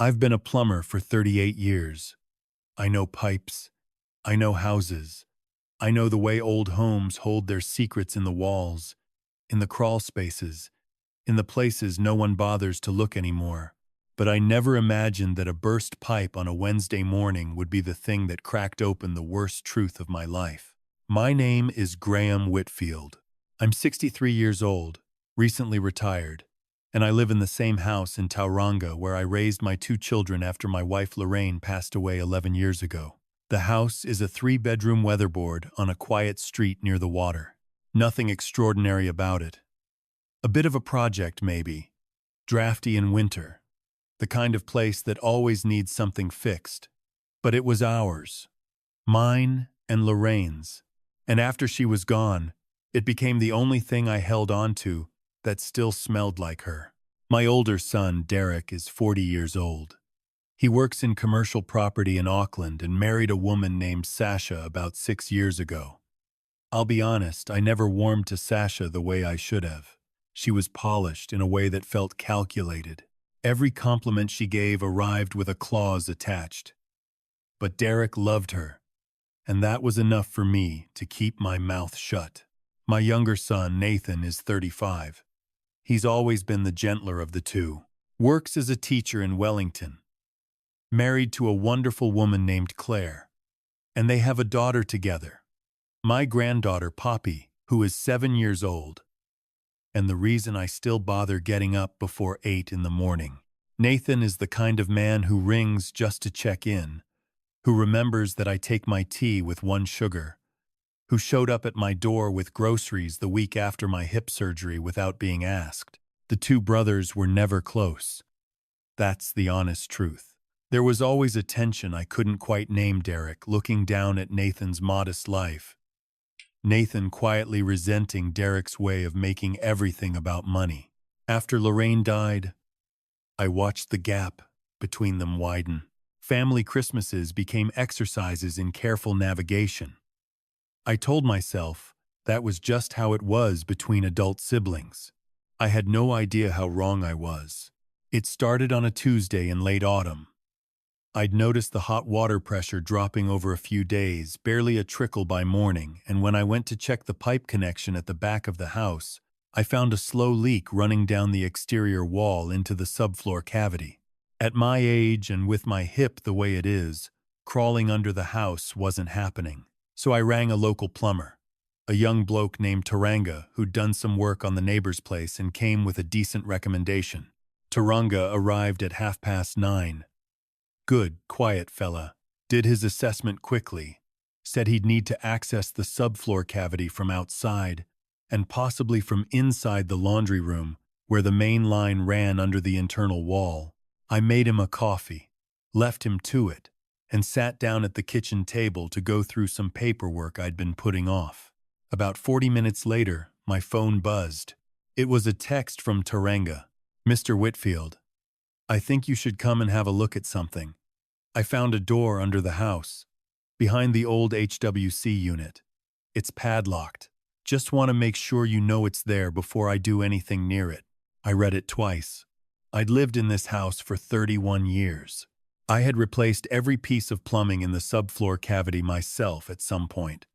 I've been a plumber for 38 years. I know pipes. I know houses. I know the way old homes hold their secrets in the walls, in the crawl spaces, in the places no one bothers to look anymore. But I never imagined that a burst pipe on a Wednesday morning would be the thing that cracked open the worst truth of my life. My name is Graham Whitfield. I'm 63 years old, recently retired, and I live in the same house in Tauranga where I raised my two children after my wife Lorraine passed away 11 years ago. The house is a 3-bedroom weatherboard on a quiet street near the water. Nothing extraordinary about it. A bit of a project, maybe. Drafty in winter. The kind of place that always needs something fixed. But it was ours. Mine and Lorraine's. And after she was gone, it became the only thing I held on to that still smelled like her. My older son, Derek, is 40 years old. He works in commercial property in Auckland and married a woman named Sasha about 6 years ago. I'll be honest, I never warmed to Sasha the way I should have. She was polished in a way that felt calculated. Every compliment she gave arrived with a clause attached. But Derek loved her, and that was enough for me to keep my mouth shut. My younger son, Nathan, is 35. He's always been the gentler of the two. Works as a teacher in Wellington. Married to a wonderful woman named Claire. And they have a daughter together. My granddaughter, Poppy, who is 7 years old. And the reason I still bother getting up before 8 in the morning. Nathan is the kind of man who rings just to check in, who remembers that I take my tea with 1 sugar, who showed up at my door with groceries the week after my hip surgery without being asked. The two brothers were never close. That's the honest truth. There was always a tension I couldn't quite name. Derek looking down at Nathan's modest life. Nathan quietly resenting Derek's way of making everything about money. After Lorraine died, I watched the gap between them widen. Family Christmases became exercises in careful navigation. I told myself that was just how it was between adult siblings. I had no idea how wrong I was. It started on a Tuesday in late autumn. I'd noticed the hot water pressure dropping over a few days, barely a trickle by morning, and when I went to check the pipe connection at the back of the house, I found a slow leak running down the exterior wall into the subfloor cavity. At my age and with my hip the way it is, crawling under the house wasn't happening. So I rang a local plumber, a young bloke named Tauranga who'd done some work on the neighbor's place and came with a decent recommendation. Tauranga arrived at 9:30. Good, quiet fella. Did his assessment quickly. Said he'd need to access the subfloor cavity from outside and possibly from inside the laundry room where the main line ran under the internal wall. I made him a coffee, left him to it, and sat down at the kitchen table to go through some paperwork I'd been putting off. About 40 minutes later, my phone buzzed. It was a text from Tauranga. Mr. Whitfield, I think you should come and have a look at something. I found a door under the house, behind the old HWC unit. It's padlocked. Just want to make sure you know it's there before I do anything near it. I read it twice. I'd lived in this house for 31 years. I had replaced every piece of plumbing in the subfloor cavity myself at some point.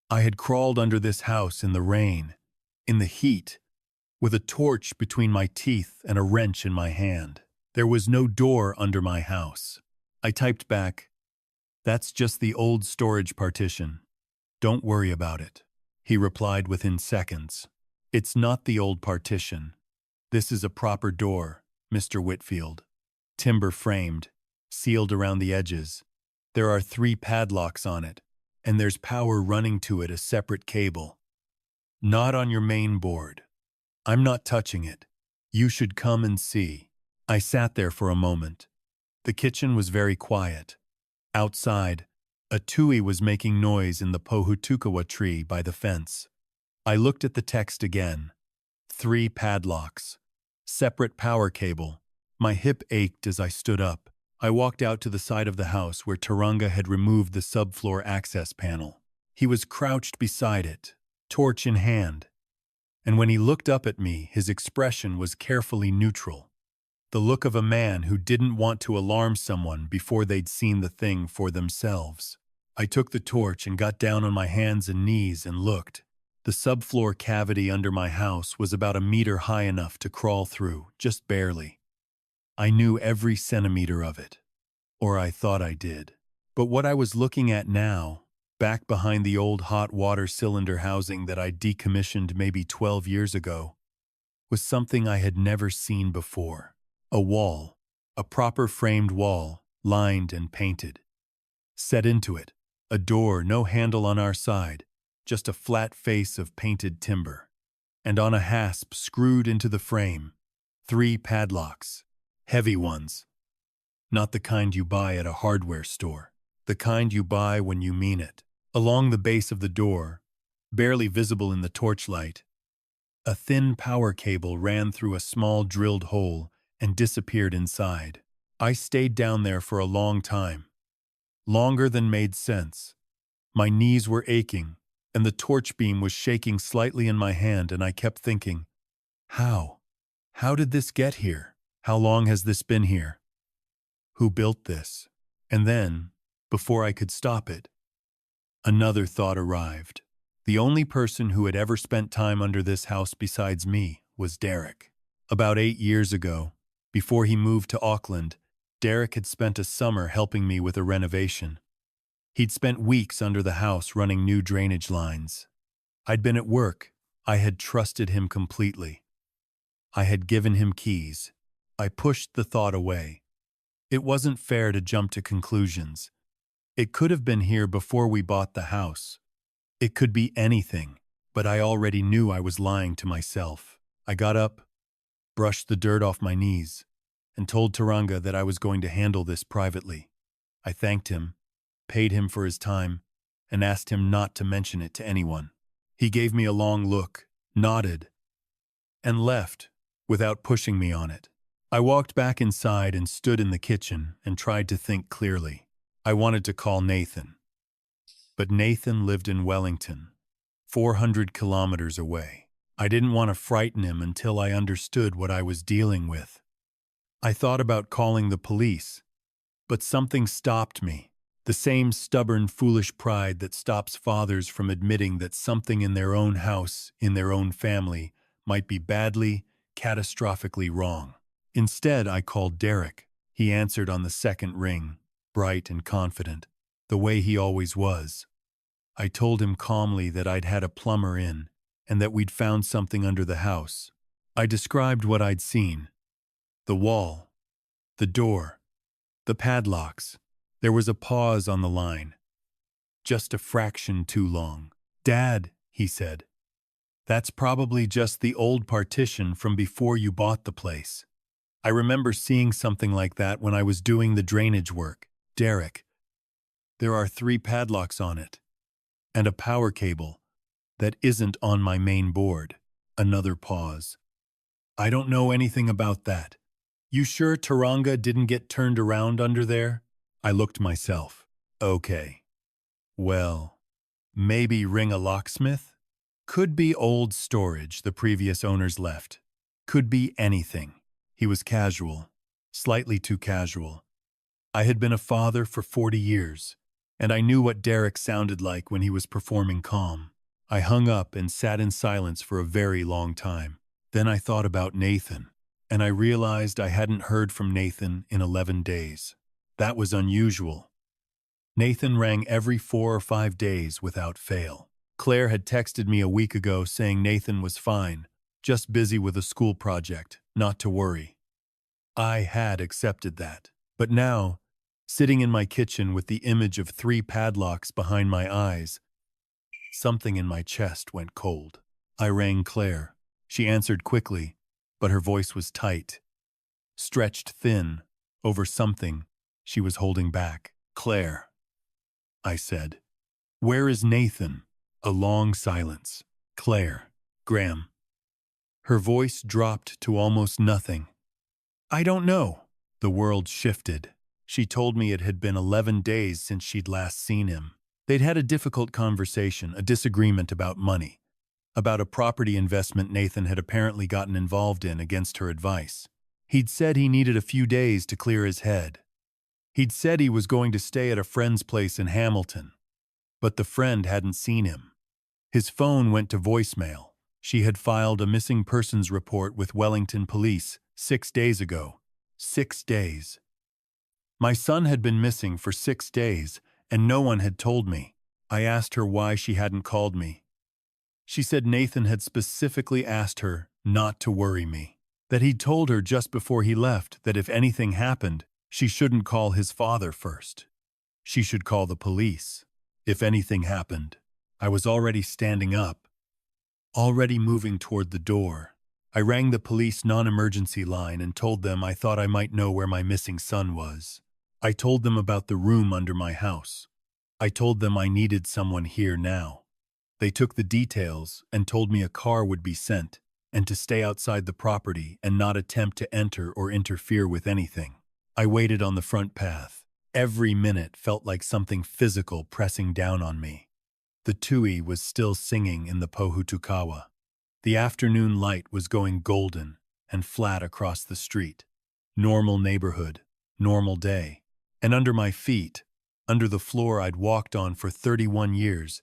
I had crawled under this house in the rain, in the heat, with a torch between my teeth and a wrench in my hand. There was no door under my house. I typed back, "That's just the old storage partition. Don't worry about it." He replied within seconds, "It's not the old partition. This is a proper door, Mr. Whitfield. Timber framed, sealed around the edges. There are 3 padlocks on it, and there's power running to it a separate cable. Not on your main board. I'm not touching it. You should come and see." I sat there for a moment. The kitchen was very quiet. Outside, a tui was making noise in the pohutukawa tree by the fence. I looked at the text again. 3 padlocks. Separate power cable. My hip ached as I stood up. I walked out to the side of the house where Tauranga had removed the subfloor access panel. He was crouched beside it, torch in hand. And when he looked up at me, his expression was carefully neutral. the look of a man who didn't want to alarm someone before they'd seen the thing for themselves. I took the torch and got down on my hands and knees and looked. The subfloor cavity under my house was about a meter high enough to crawl through, just barely. I knew every centimeter of it. Or I thought I did. But what I was looking at now, back behind the old hot water cylinder housing that I decommissioned maybe 12 years ago, was something I had never seen before. A wall, a proper framed wall, lined and painted. Set into it, a door, no handle on our side, just a flat face of painted timber. And on a hasp screwed into the frame, 3 padlocks, heavy ones. Not the kind you buy at a hardware store, the kind you buy when you mean it. Along the base of the door, barely visible in the torchlight, a thin power cable ran through a small drilled hole and disappeared inside. I stayed down there for a long time, longer than made sense. My knees were aching, and the torch beam was shaking slightly in my hand, and I kept thinking, how? How did this get here? How long has this been here? Who built this? And then, before I could stop it, another thought arrived. The only person who had ever spent time under this house besides me was Derek. About 8 years ago, before he moved to Auckland, Derek had spent a summer helping me with a renovation. He'd spent weeks under the house running new drainage lines. I'd been at work. I had trusted him completely. I had given him keys. I pushed the thought away. It wasn't fair to jump to conclusions. It could have been here before we bought the house. It could be anything, but I already knew I was lying to myself. I got up, brushed the dirt off my knees, and told Tauranga that I was going to handle this privately. I thanked him, paid him for his time, and asked him not to mention it to anyone. He gave me a long look, nodded, and left without pushing me on it. I walked back inside and stood in the kitchen and tried to think clearly. I wanted to call Nathan. But Nathan lived in Wellington, 400 kilometers away. I didn't want to frighten him until I understood what I was dealing with. I thought about calling the police, but something stopped me. The same stubborn, foolish pride that stops fathers from admitting that something in their own house, in their own family, might be badly, catastrophically wrong. Instead, I called Derek. He answered on the second ring, bright and confident, the way he always was. I told him calmly that I'd had a plumber in and that we'd found something under the house. I described what I'd seen. The wall, the door, the padlocks. There was a pause on the line, just a fraction too long. "Dad," he said, "that's probably just the old partition from before you bought the place. I remember seeing something like that when I was doing the drainage work. Derek, there are 3 padlocks on it, and a power cable that isn't on my main board." Another pause. "I don't know anything about that. You sure Tauranga didn't get turned around under there?" I looked myself. "Okay. Well, maybe ring a locksmith? Could be old storage the previous owners left. Could be anything." He was casual, slightly too casual. I had been a father for 40 years, and I knew what Derek sounded like when he was performing calm. I hung up and sat in silence for a very long time. Then I thought about Nathan, and I realized I hadn't heard from Nathan in 11 days. That was unusual. Nathan rang every 4 or 5 days without fail. Claire had texted me a week ago saying Nathan was fine, just busy with a school project, not to worry. I had accepted that. But now, sitting in my kitchen with the image of 3 padlocks behind my eyes, something in my chest went cold. I rang Claire. She answered quickly, but her voice was tight, stretched thin, over something she was holding back. "Claire," I said, "where is Nathan?" A long silence. "Claire, Graham." Her voice dropped to almost nothing. "I don't know." The world shifted. She told me it had been 11 days since she'd last seen him. They'd had a difficult conversation, a disagreement about money, about a property investment Nathan had apparently gotten involved in against her advice. He'd said he needed a few days to clear his head. He'd said he was going to stay at a friend's place in Hamilton, but the friend hadn't seen him. His phone went to voicemail. She had filed a missing persons report with Wellington Police 6 days ago. 6 days. My son had been missing for 6 days, and no one had told me. I asked her why she hadn't called me. She said Nathan had specifically asked her not to worry me, that he'd told her just before he left that if anything happened, she shouldn't call his father first. She should call the police. If anything happened. I was already standing up, already moving toward the door. I rang the police non-emergency line and told them I thought I might know where my missing son was. I told them about the room under my house. I told them I needed someone here now. They took the details and told me a car would be sent and to stay outside the property and not attempt to enter or interfere with anything. I waited on the front path. Every minute felt like something physical pressing down on me. The tui was still singing in the Pohutukawa. The afternoon light was going golden and flat across the street. Normal neighborhood, normal day. And under my feet, under the floor I'd walked on for 31 years,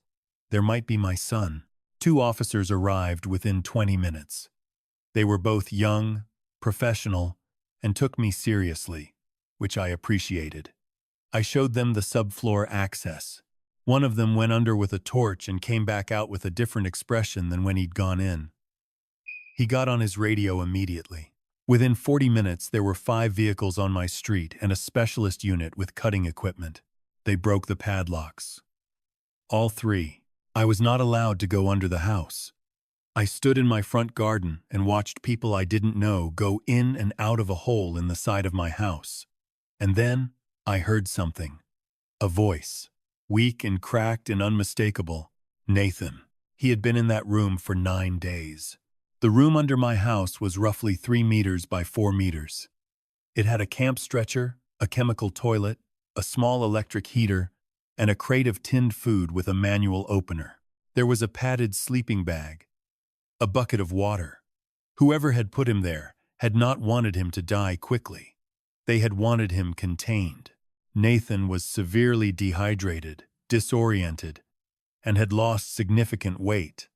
there might be my son. 2 officers arrived within 20 minutes. They were both young, professional, and took me seriously, which I appreciated. I showed them the subfloor access. One of them went under with a torch and came back out with a different expression than when he'd gone in. He got on his radio immediately. Within 40 minutes, there were 5 vehicles on my street and a specialist unit with cutting equipment. They broke the padlocks. All 3. I was not allowed to go under the house. I stood in my front garden and watched people I didn't know go in and out of a hole in the side of my house. And then I heard something. A voice. Weak and cracked and unmistakable. Nathan. He had been in that room for 9 days. The room under my house was roughly 3 meters by 4 meters. It had a camp stretcher, a chemical toilet, a small electric heater, and a crate of tinned food with a manual opener. There was a padded sleeping bag, a bucket of water. Whoever had put him there had not wanted him to die quickly. They had wanted him contained. Nathan was severely dehydrated, disoriented, and had lost significant weight.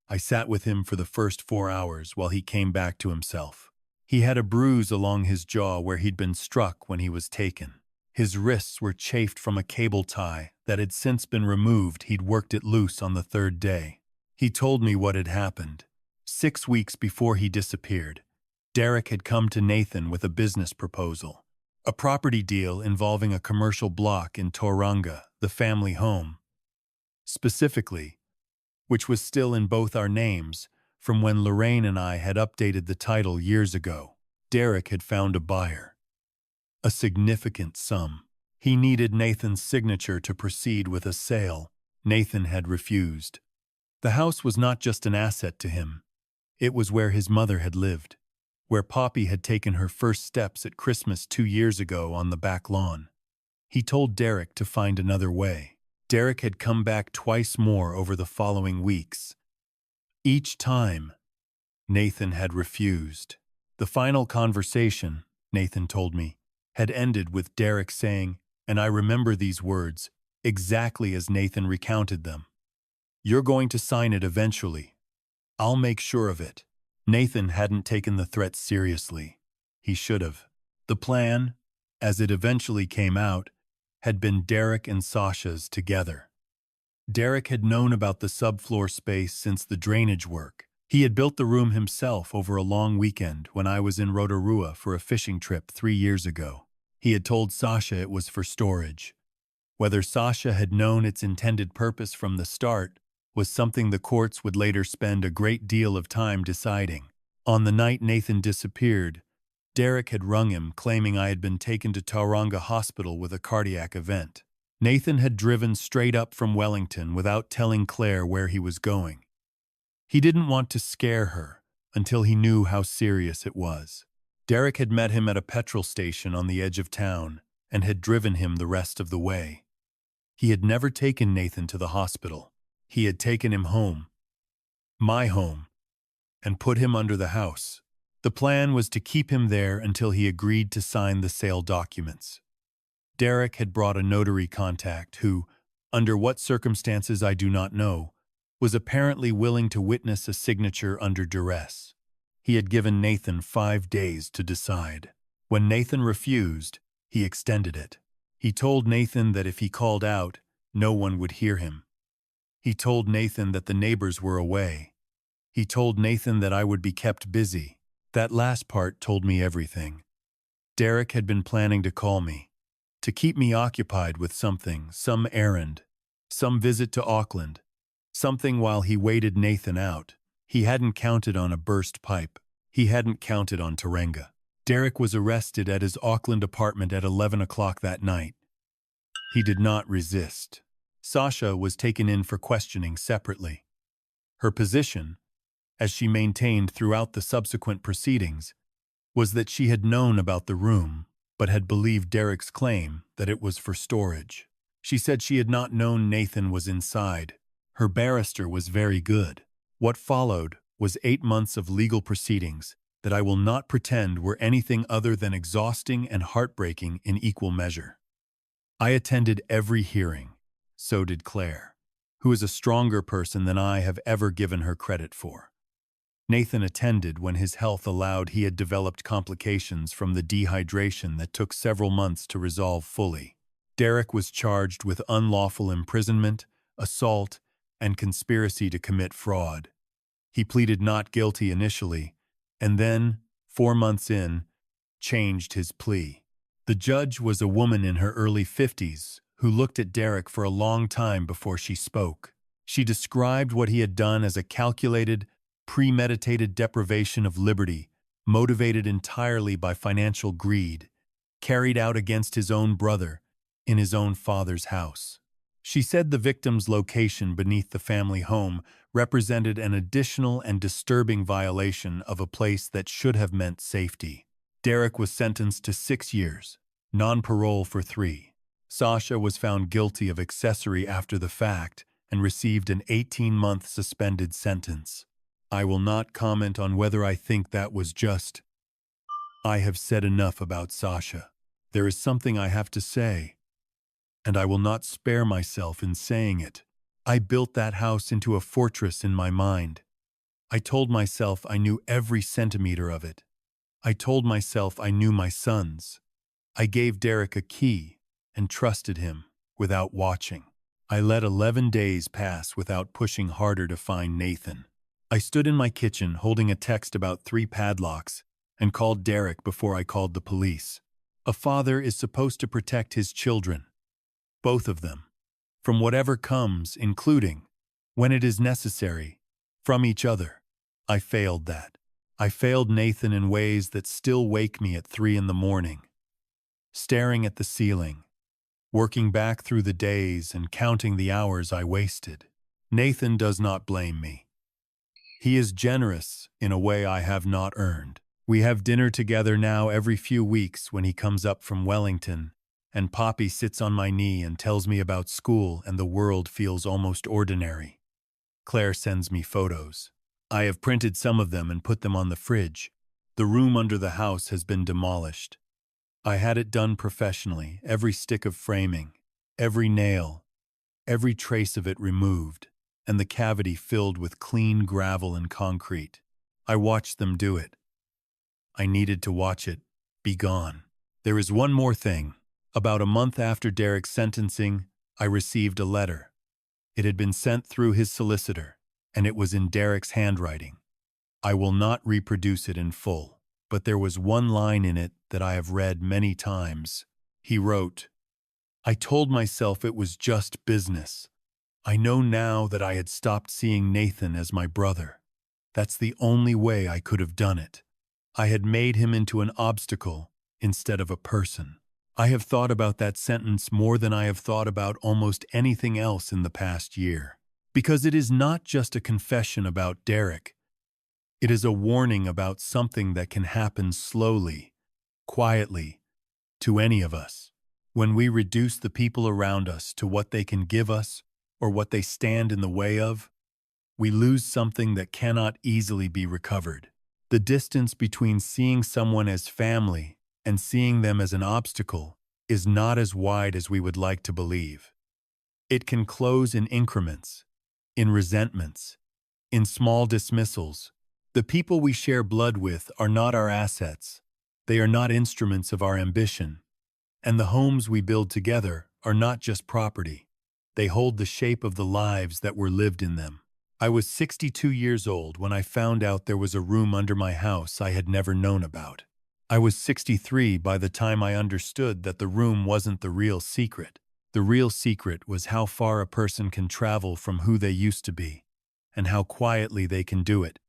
I sat with him for the first 4 hours while he came back to himself. He had a bruise along his jaw where he'd been struck when he was taken. His wrists were chafed from a cable tie that had since been removed. He'd worked it loose on the 3rd day. He told me what had happened. 6 weeks before he disappeared, Derek had come to Nathan with a business proposal. A property deal involving a commercial block in Tauranga, the family home. Specifically, which was still in both our names from when Lorraine and I had updated the title years ago. Derek had found a buyer. A significant sum. He needed Nathan's signature to proceed with a sale. Nathan had refused. The house was not just an asset to him. It was where his mother had lived, where Poppy had taken her first steps at Christmas 2 years ago on the back lawn. He told Derek to find another way. Derek had come back twice more over the following weeks. Each time, Nathan had refused. The final conversation, Nathan told me, had ended with Derek saying, and I remember these words, exactly as Nathan recounted them. "You're going to sign it eventually. I'll make sure of it." Nathan hadn't taken the threat seriously. He should have. The plan, as it eventually came out, had been Derek and Sasha's together. Derek had known about the subfloor space since the drainage work. He had built the room himself over a long weekend when I was in Rotorua for a fishing trip 3 years ago. He had told Sasha it was for storage. Whether Sasha had known its intended purpose from the start was something the courts would later spend a great deal of time deciding. On the night Nathan disappeared, Derek had rung him claiming I had been taken to Tauranga Hospital with a cardiac event. Nathan had driven straight up from Wellington without telling Claire where he was going. He didn't want to scare her until he knew how serious it was. Derek had met him at a petrol station on the edge of town and had driven him the rest of the way. He had never taken Nathan to the hospital. He had taken him home, my home, and put him under the house. The plan was to keep him there until he agreed to sign the sale documents. Derek had brought a notary contact who, under what circumstances I do not know, was apparently willing to witness a signature under duress. He had given Nathan 5 days to decide. When Nathan refused, he extended it. He told Nathan that if he called out, no one would hear him. He told Nathan that the neighbors were away. He told Nathan that I would be kept busy. That last part told me everything. Derek had been planning to call me, to keep me occupied with something, some errand, some visit to Auckland, something while he waited Nathan out. He hadn't counted on a burst pipe. He hadn't counted on Tauranga. Derek was arrested at his Auckland apartment at 11 o'clock that night. He did not resist. Sasha was taken in for questioning separately. Her position, as she maintained throughout the subsequent proceedings, was that she had known about the room, but had believed Derek's claim that it was for storage. She said she had not known Nathan was inside. Her barrister was very good. What followed was 8 months of legal proceedings that I will not pretend were anything other than exhausting and heartbreaking in equal measure. I attended every hearing. So did Claire, who is a stronger person than I have ever given her credit for. Nathan attended when his health allowed. He had developed complications from the dehydration that took several months to resolve fully. Derek was charged with unlawful imprisonment, assault, and conspiracy to commit fraud. He pleaded not guilty initially, and then, 4 months in, changed his plea. The judge was a woman in her early 50s who looked at Derek for a long time before she spoke. She described what he had done as a calculated, premeditated deprivation of liberty, motivated entirely by financial greed, carried out against his own brother, in his own father's house. She said the victim's location beneath the family home represented an additional and disturbing violation of a place that should have meant safety. Derek was sentenced to 6 years, non-parole for 3. Sasha was found guilty of accessory after the fact and received an 18-month suspended sentence. I will not comment on whether I think that was just. I have said enough about Sasha. There is something I have to say, and I will not spare myself in saying it. I built that house into a fortress in my mind. I told myself I knew every centimeter of it. I told myself I knew my sons. I gave Derek a key and trusted him without watching. I let 11 days pass without pushing harder to find Nathan. I stood in my kitchen holding a text about 3 padlocks and called Derek before I called the police. A father is supposed to protect his children, both of them, from whatever comes, including, when it is necessary, from each other. I failed that. I failed Nathan in ways that still wake me at 3 in the morning. Staring at the ceiling, working back through the days and counting the hours I wasted. Nathan does not blame me. He is generous in a way I have not earned. We have dinner together now every few weeks when he comes up from Wellington, and Poppy sits on my knee and tells me about school, and the world feels almost ordinary. Claire sends me photos. I have printed some of them and put them on the fridge. The room under the house has been demolished. I had it done professionally, every stick of framing, every nail, every trace of it removed, and the cavity filled with clean gravel and concrete. I watched them do it. I needed to watch it be gone. There is one more thing. About a month after Derek's sentencing, I received a letter. It had been sent through his solicitor, and it was in Derek's handwriting. I will not reproduce it in full, but there was one line in it that I have read many times. He wrote, "I told myself it was just business. I know now that I had stopped seeing Nathan as my brother. That's the only way I could have done it. I had made him into an obstacle instead of a person." I have thought about that sentence more than I have thought about almost anything else in the past year. Because it is not just a confession about Derek. It is a warning about something that can happen slowly, quietly, to any of us. When we reduce the people around us to what they can give us or what they stand in the way of, we lose something that cannot easily be recovered. The distance between seeing someone as family and seeing them as an obstacle is not as wide as we would like to believe. It can close in increments, in resentments, in small dismissals. The people we share blood with are not our assets. They are not instruments of our ambition. And the homes we build together are not just property. They hold the shape of the lives that were lived in them. I was 62 years old when I found out there was a room under my house I had never known about. I was 63 by the time I understood that the room wasn't the real secret. The real secret was how far a person can travel from who they used to be, and how quietly they can do it,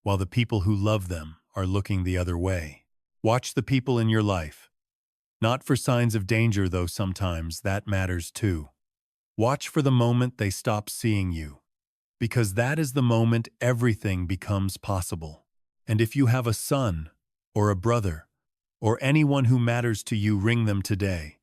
while the people who love them are looking the other way. Watch the people in your life. Not for signs of danger, though sometimes that matters too. Watch for the moment they stop seeing you, because that is the moment everything becomes possible. And if you have a son, or a brother, or anyone who matters to you, ring them today.